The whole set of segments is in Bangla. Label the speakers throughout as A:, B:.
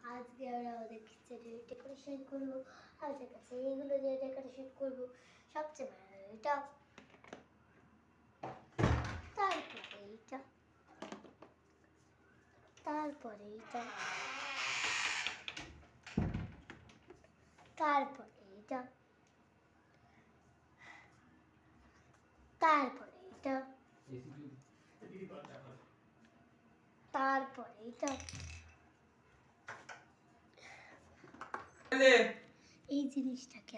A: আজকে আমরা আমাদের কিচেনে ডেকোরেশন করবো। আমাদের কাছে এইগুলো দিয়ে ডেকোরেশন করবো। সবচেয়ে ভালো এটা, তারপরে এইটা, তারপরে এইটা, তারপরে এইটা, তারপরে এইটা, তারপরে এইটা। এই জিনিসটাকে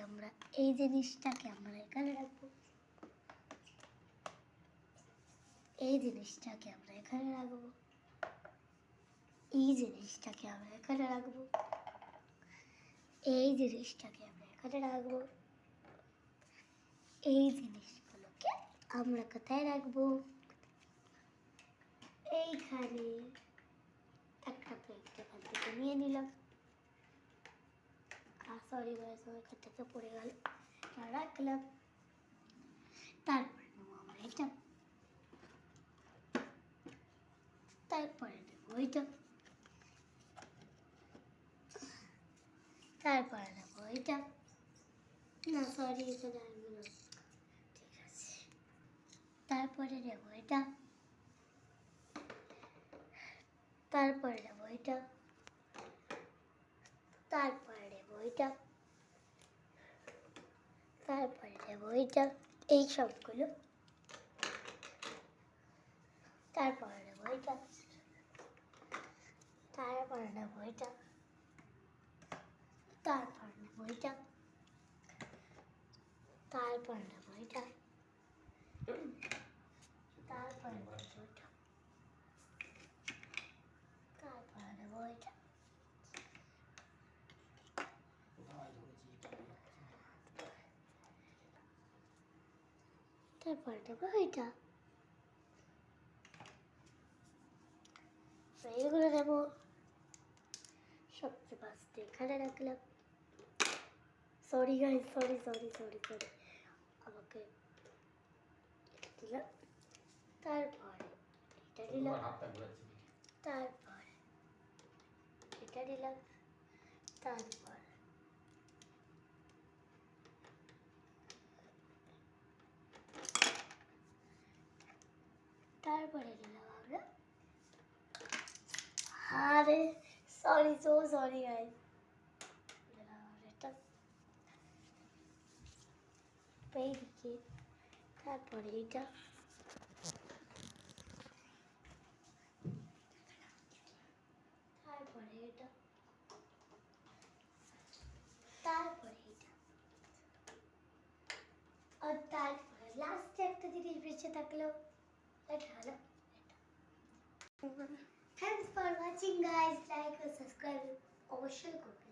A: আমরা এখানে রাখবো। এই জিনিসটাকে আমরা এখানে রাখবো। এই জিনিসটাকে আমরা এখানে রাখবো। এই জিনিসটাকে আমরা এখানে রাখবো। এই জিনিসগুলোকে আমরা কোথায় রাখবো? এইখানে একটা প্লেট এখান থেকে নিয়ে নিলাম। সরি গাইস, ওইখান থেকে পড়ে গেল। রাখলাম। তারপরে নেবো আমরা এটা, তারপরে নেবো ওইটা, তারপরে নেবো ওইটা। না সরি, এখানে আসবো না। ঠিক আছে, তারপরে নেবো এটা, তারপরে নেবো এটা, তারপরে নেবো এটা, তারপরে নেবো এটা। এই সবগুলো। তারপরে নেবো এটা, তারপরে নেবো এটা, তারপরে নেবো এটা, তারপরে নেবো এটা, তারপরে নেবো এটা, তারপরে নেবো এটা, তারপরে নেবো এটা। এইগুলো নেবো। সবচেয়ে ফার্স্টে এখানে রাখলাম। Sorry guys, sorry sorry sorry sorry, আমাকে দিলাম। তারপরে এটা দিলাম, তারপর এটা দিলাম, তারপর তারপরে দিলাম আমরা। আরে সরি, সো সরি গাইস। দিলাম আমরা এটা এইদিকে, তারপরে এটা, তারপরে এটা, তারপরে এটা, আর তারপরে লাস্টে একটা জিনিস বেঁচে থাকলো, এটা হলো এটা। Thanks for watching guys. Like ও সাবস্ক্রাইব অবশ্যই করবেন।